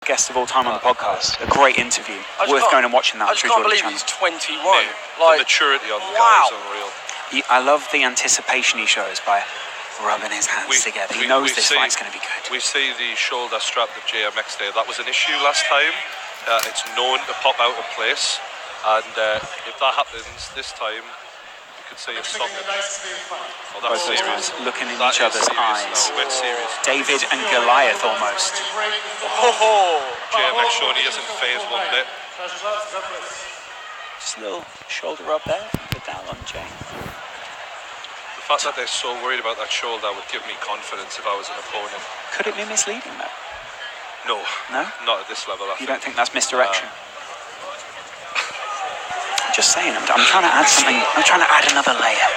guest of all time on the podcast. A great interview. Worth going and watching that. I just can't believe he's 21. The maturity on the guy is unreal. I love the anticipation he shows by rubbing his hands together. He knows this fight's going to be good. We see the shoulder strap of JMX there. That was an issue last time. It's known to pop out of place. And if that happens this time, you could see a socket. Oh, that's serious. Looking in each other's eyes. No, it's serious. David and Goliath almost. JMX showing he isn't phased one bit. Just a little shoulder rub there. Put down on Jay. The fact that they're so worried about that shoulder would give me confidence if I was an opponent. Could it be misleading though? No. No? Not at this level. You don't think that's misdirection? Just saying, I'm trying to add something. I'm trying to add another layer.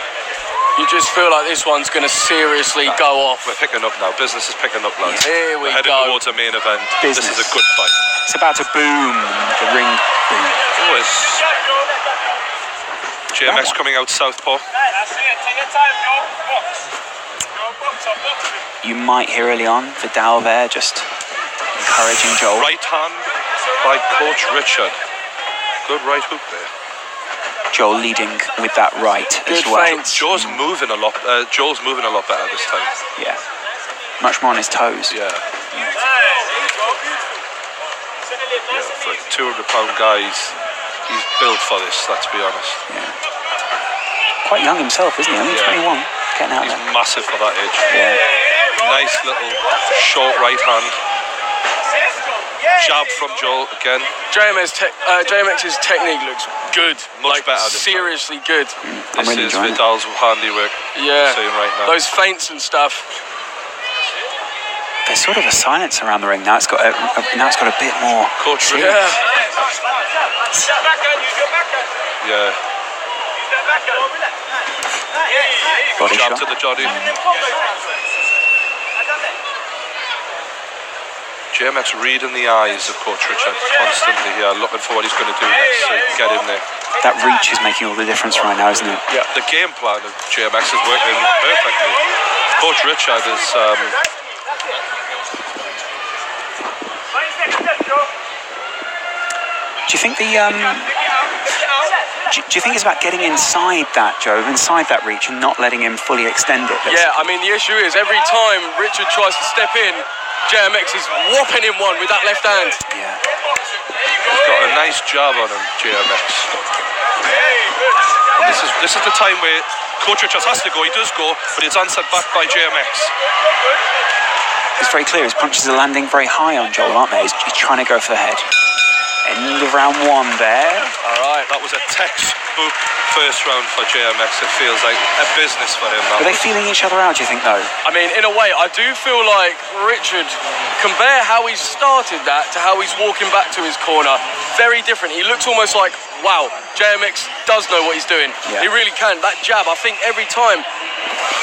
You just feel like this one's going to seriously go off. We're picking up now. Business is picking up, lads. Here we We're heading towards a main event. Business. This is a good fight. It's about to boom. The ring boom. Oh, it's JMX coming out southpaw. You might hear early on Vidal there just encouraging Joel. Right hand by Coach Richard. Good right hook there. Joel leading with that right as well. Joel's moving a lot better this time. Yeah. Much more on his toes. Yeah. For a 200-pound guy, he's built for this, let's be honest. Yeah. Quite young himself, isn't he? Only 21. Getting out He's there. massive for that age. Yeah. Nice little short right hand. Jab from Joel again. JMX's technique looks good. Much better. Seriously good. I'm really This is enjoying Vidal's handiwork. Yeah. Seeing right now. Those feints and stuff. There's sort of a silence around the ring now. It's got a bit more. Coach Richard. Yeah. Body Jab shot. to the Jody. JMX reading the eyes of Coach Richard constantly here, looking for what he's going to do next so he can get in there. That reach is making all the difference right now, isn't it? Yeah, the game plan of JMX is working perfectly. Coach Richard is... Do you think the do you think it's about getting inside that, Joe, inside that reach and not letting him fully extend it? Basically? Yeah, I mean, the issue is every time Richard tries to step in, JMX is whopping him one with that left hand. Yeah. He's got a nice jab on him, JMX. And this is the time where Coach Richards has to go. He does go, but it's answered back by JMX. It's very clear. His punches are landing very high on Joel, aren't they? He's trying to go for the head. End of round one there. All right, that was a textbook first round for JMX. It feels like a business for him. Are they feeling each other out, do you think, though? I mean, in a way, I do feel like Richard, compare how he started that to how he's walking back to his corner, very different. He looks almost like, wow, JMX does know what he's doing. Yeah. He really can. That jab, I think every time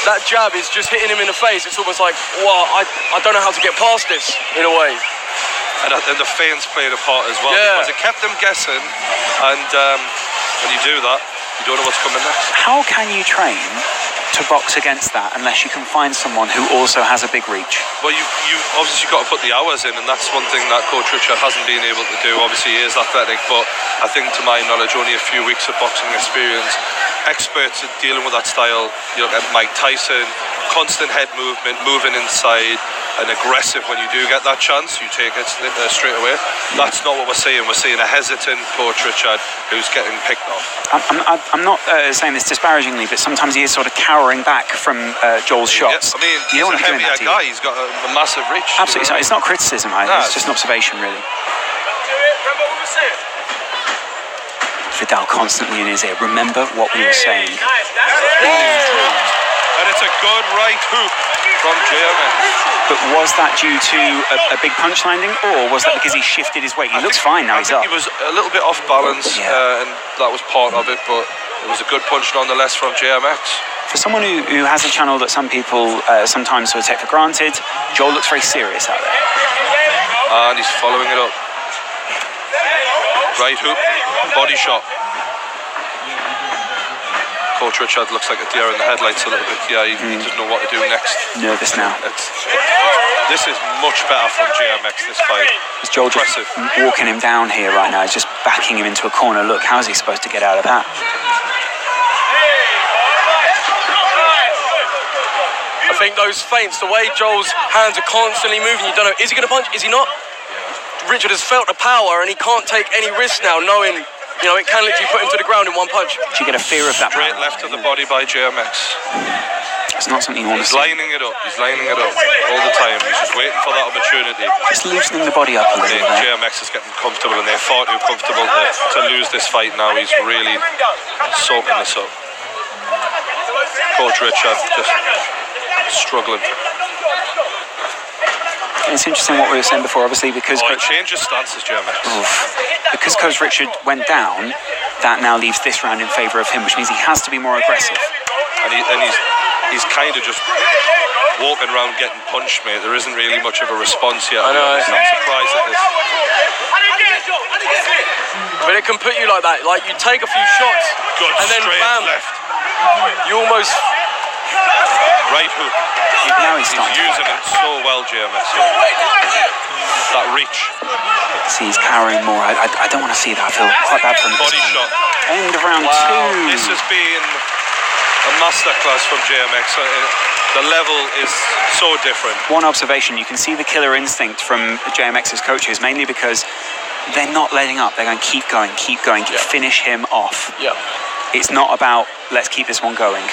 that jab is just hitting him in the face, it's almost like, wow, I don't know how to get past this, in a way. And the feints played a part as well, because it kept them guessing, and when you do that, you don't know what's coming next. How can you train to box against that unless you can find someone who also has a big reach? Well, you obviously got to put the hours in, and that's one thing that Coach Richard hasn't been able to do. Obviously, he is athletic, but I think, to my knowledge, only a few weeks of boxing experience. Experts at dealing with that style, you look at Mike Tyson, constant head movement, moving inside, and aggressive when you do get that chance, you take it straight away. That's not what we're seeing. We're seeing a hesitant Coach Richard who's getting picked off. I'm not saying this disparagingly, but sometimes he is sort of cowering back from Joel's shots. Yeah, I mean, you don't he's a want to be doing heavier that, guy. He's got a massive reach. Absolutely, it's not criticism, it's just an observation, really. Vidal constantly in his ear. Remember what we were saying. And it's a good right hook from JMX. But was that due to a big punch landing, or was that because he shifted his weight? He looks fine now. He's up. He was a little bit off balance, and that was part of it. But it was a good punch nonetheless from JMX. For someone who has a channel that some people sometimes sort of take for granted, Joel looks very serious out there. And he's following it up. Right hook, body shot. Coach Richard looks like a deer in the headlights a little bit. Yeah, he doesn't know what to do next. Nervous now. This is much better from JMX, this fight. It's Joel just walking him down here right now. He's just backing him into a corner. Look, how is he supposed to get out of that? I think those feints, the way Joel's hands are constantly moving, you don't know, is he going to punch? Is he not? Richard has felt the power and he can't take any risks now, knowing, you know, it can literally put him to the ground in one punch. Do you get a fear of that? Straight left to the body by JMX. It's not something you want to see. He's lining it up all the time. He's just waiting for that opportunity. Just loosening the body up a little bit. JMX is getting comfortable and they're far too comfortable to lose this fight now. He's really soaking this up. Coach Richard just struggling. It's interesting what we were saying before, obviously, because he changed his stances, JMX. Because Coach Richard went down, that now leaves this round in favour of him, which means he has to be more aggressive. And he's kind of just walking around getting punched, mate. There isn't really much of a response yet. I know. I'm surprised at this. But it can put you like that. Like, you take a few shots, Good, and then straight bam, left. you almost... Right hook. Now he's using it so well, JMX. That reach. See, he's cowering more. I don't want to see that. I feel quite bad for him. Body shot. End of round 2. This has been a masterclass from JMX. The level is so different. One observation, you can see the killer instinct from JMX's coaches, mainly because they're not letting up. They're going, keep going, finish him off. Yeah. It's not about, let's keep this one going.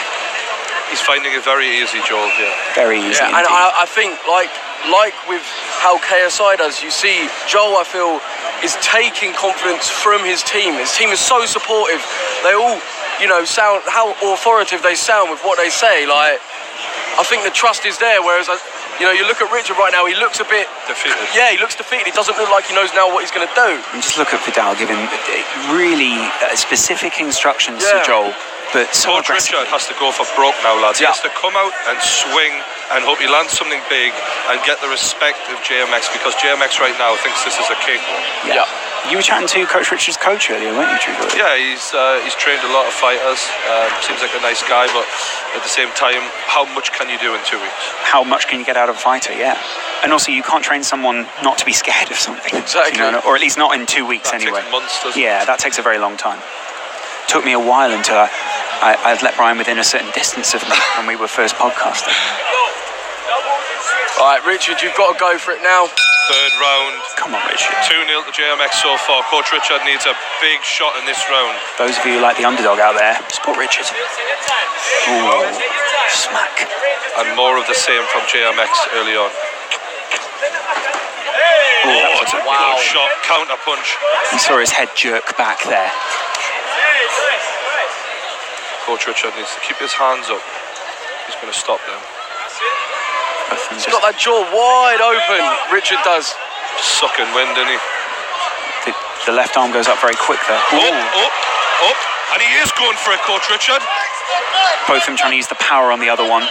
He's finding it very easy, Joel, here. Very easy. Yeah, and I think, like with how KSI does, you see Joel, I feel, is taking confidence from his team. His team is so supportive. They all, you know, sound how authoritative they sound with what they say. Like, I think the trust is there, whereas, you know, you look at Richard right now, he looks a bit... defeated. Yeah, he looks defeated. He doesn't look like he knows now what he's going to do. And just look at Vidal giving really specific instructions to Joel. But so Coach Richard has to go for broke now, lads. He has to come out and swing and hope he lands something big and get the respect of JMX, because JMX right now thinks this is a cakewalk. Yeah. You were chatting to Coach Richard's coach earlier, weren't you, Trudeau? Yeah, he's trained a lot of fighters. Seems like a nice guy, but at the same time, how much can you do in 2 weeks? How much can you get out of a fighter? Yeah. And also, you can't train someone not to be scared of something. Exactly. You know, or at least not in 2 weeks that anyway. Takes months, doesn't it? Yeah, that takes a very long time. Took me a while until I'd let Brian within a certain distance of me when we were first podcasting. All right, Richard, you've got to go for it now. Third round. Come on, Richard. 2-0 to JMX so far. Coach Richard needs a big shot in this round. Those of you who like the underdog out there, support Richard. Ooh, smack. And more of the same from JMX early on. Oh, it's a good shot. Counter punch. You saw his head jerk back there. Coach Richard needs to keep his hands up. He's going to stop them. He's got that jaw wide open, Richard does. Sucking wind, isn't he? The left arm goes up very quick there. Up. And he is going for it, Coach Richard. Both of them trying to use the power on the other one.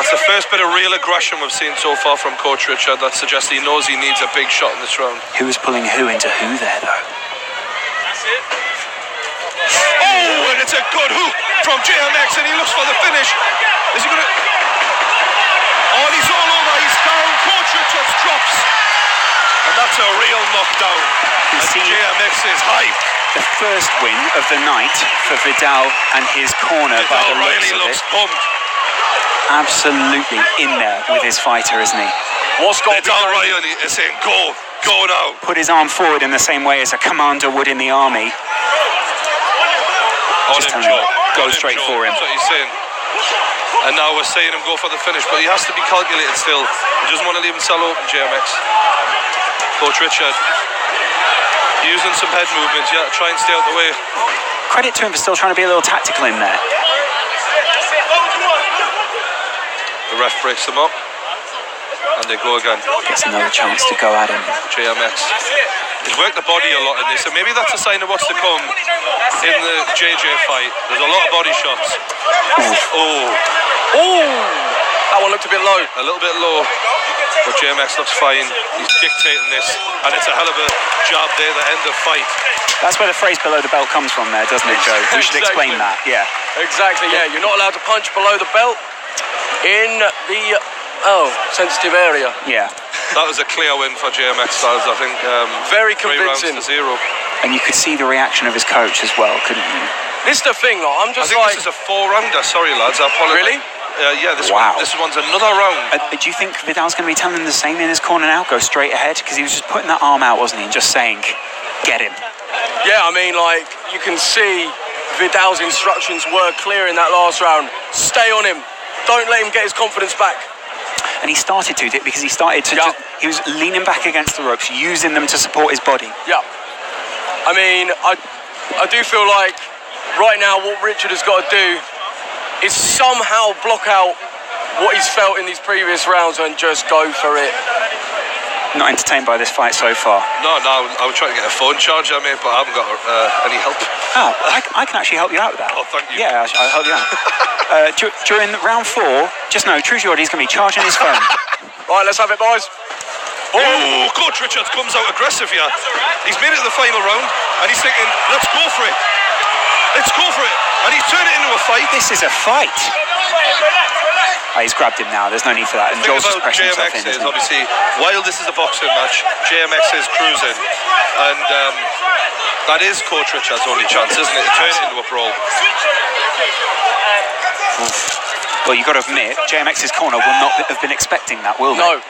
That's the first bit of real aggression we've seen so far from Coach Richard. That suggests he knows he needs a big shot in this round. Who is pulling who into who there, though? Oh, and it's a good hook from JMX, and he looks for the finish. Is he going to... Oh, and he's all over. He's down. Coach Richards drops. And that's a real knockdown. And JMX is hyped. The first win of the night for Vidal and his corner by the looks of it. Pumped. Absolutely in there with his fighter, isn't he? What's got Vidal Riley is saying, go now. Put his arm forward in the same way as a commander would in the army. Just tell him, go straight for him. That's what he's saying. And now we're saying him go for the finish, but he has to be calculated still. He doesn't want to leave himself open, JMX. Coach Richard using some head movements, try and stay out the way. Credit to him for still trying to be a little tactical in there. The ref breaks them up, and they go again. Gets another chance to go at him. JMX. He's worked the body a lot in this, and maybe that's a sign of what's to come in the JJ fight. There's a lot of body shots. Oh. That one looked a bit low. A little bit low, but JMX looks fine. He's dictating this, and it's a hell of a job there, the end of fight. That's where the phrase below the belt comes from there, doesn't it, Joe? We should explain that, yeah. Exactly, yeah. You're not allowed to punch below the belt in the, sensitive area. Yeah. That was a clear win for JMX, lads. I think very 3 rounds convincing. to 0. And you could see the reaction of his coach as well, couldn't you? This is the thing, like, I'm just I think this is a 4-rounder. Sorry, lads. I apologize. Really? Yeah, this one's another round. Do you think Vidal's going to be telling him the same in his corner now? Go straight ahead? Because he was just putting that arm out, wasn't he? And just saying, get him. Yeah, I mean, like, you can see Vidal's instructions were clear in that last round. Stay on him. Don't let him get his confidence back. And he started to, because he started to he was leaning back against the ropes, using them to support his body. Yeah. I mean, I do feel like right now what Richard has got to do is somehow block out what he's felt in these previous rounds and just go for it. Not entertained by this fight so far. No, I was trying to get a phone charger, mate, but I haven't got any help. Oh, I can actually help you out with that. Oh, thank you. Yeah, I'll help you out. During round 4, just know, True Geordie's going to be charging his phone. Right, let's have it, boys. Oh, Coach Richards comes out aggressive here. He's made it to the final round, and he's thinking, let's go for it. Let's go for it. And he's turned it into a fight. This is a fight. Oh, he's grabbed him now. There's no need for that. And Joel's just pressing himself in. JMX is obviously, while this is a boxing match, JMX is cruising. And that is Coach Richards' only chance, isn't it? To turn it into a brawl. Well, you've got to admit, JMX's corner will not have been expecting that, will they? No.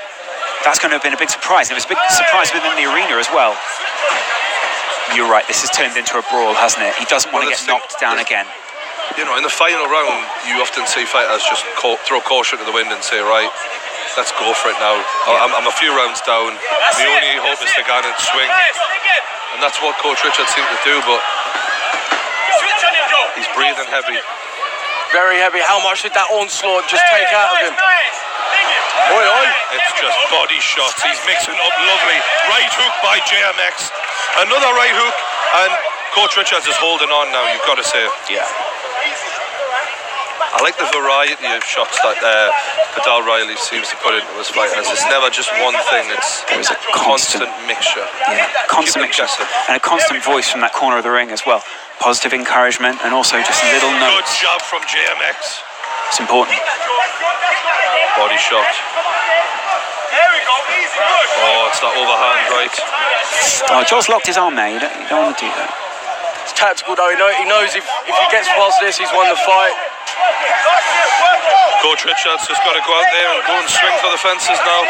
That's going to have been a big surprise. It was a big surprise within the arena as well. You're right, this has turned into a brawl, hasn't it? He doesn't want to get knocked down again. You know, in the final round, you often see fighters just throw caution to the wind and say, right, let's go for it now. Yeah. I'm a few rounds down. The only hope is to go and swing. And that's what Coach Richards seemed to do, but he's breathing heavy. Very heavy. How much did that onslaught just take out of him? Oi, oi. It's just body shots. He's mixing up lovely. Right hook by JMX. Another right hook. And Coach Richards is holding on now, you've got to say. Yeah. I like the variety of shots that Vidal Riley seems to put into his fighters. It's never just one thing. It's a constant mixture. Yeah, constant mixture. And a constant voice from that corner of the ring as well. Positive encouragement and also just little notes. Good job from JMX. It's important. Body shot. Oh, it's that overhand right. Oh, Joel's locked his arm there. You don't want to do that. It's tactical though. He knows if he gets past this, he's won the fight. Coach Richards has got to go out there and go and swing for the fences now.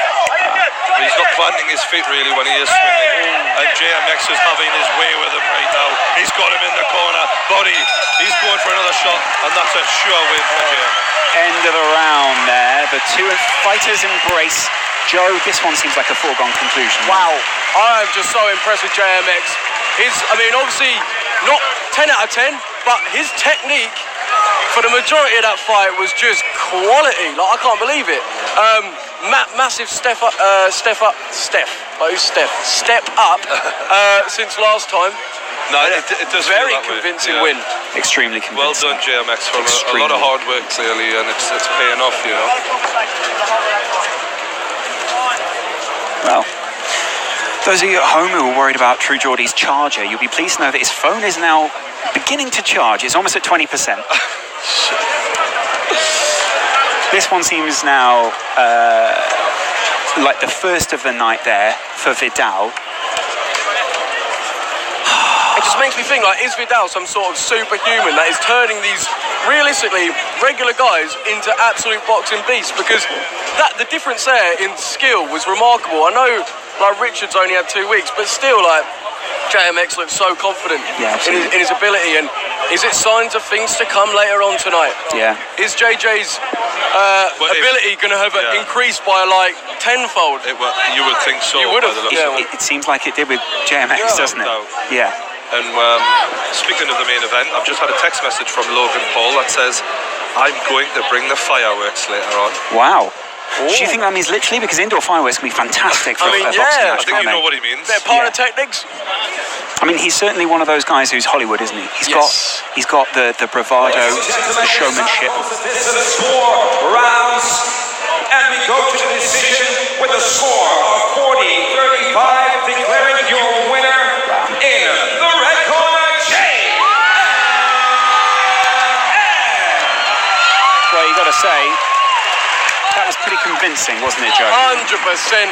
He's not planting his feet really when he is swinging. And JMX is having his way with him right now. He's got him in the corner. Body. He's going for another shot. And that's a sure win for JMX. End of the round there. The two fighters embrace. Joe, this one seems like a foregone conclusion. Wow. I am just so impressed with JMX. Obviously not 10 out of 10, but his technique for the majority of that fight was just quality. Like, I can't believe it. Massive step up since last time. No, it does very feel that convincing way. win. Extremely convincing. Well done, JMX, for a lot of hard work clearly, and it's paying off, you know. Well, those of you at home who are worried about True Geordie's charger, you'll be pleased to know that his phone is now beginning to charge. It's almost at 20%. This one seems now like the first of the night there for Vidal. It just makes me think, like, is Vidal some sort of superhuman that is turning these realistically regular guys into absolute boxing beasts? Because the difference there in skill was remarkable. I know, like, Richards only had 2 weeks, but still, like, JMX looks so confident in his ability. And is it signs of things to come later on tonight? Yeah. Is JJ's ability going to have increased by like tenfold? You would think so. You would have. It seems like it did with JMX, doesn't it? No. Yeah. And speaking of the main event, I've just had a text message from Logan Paul that says, I'm going to bring the fireworks later on. Wow. Ooh. Do you think that means literally? Because indoor fireworks can be fantastic for a boxing match. I think you know what he means. They're pyrotechnics. I mean, he's certainly one of those guys who's Hollywood, isn't he? He's got the bravado, the showmanship. This is 4 rounds And we go to the decision with a score of 40-35, declaring your winner in the red corner, Well, you got to say, that was pretty convincing, wasn't it, Joe? 100%.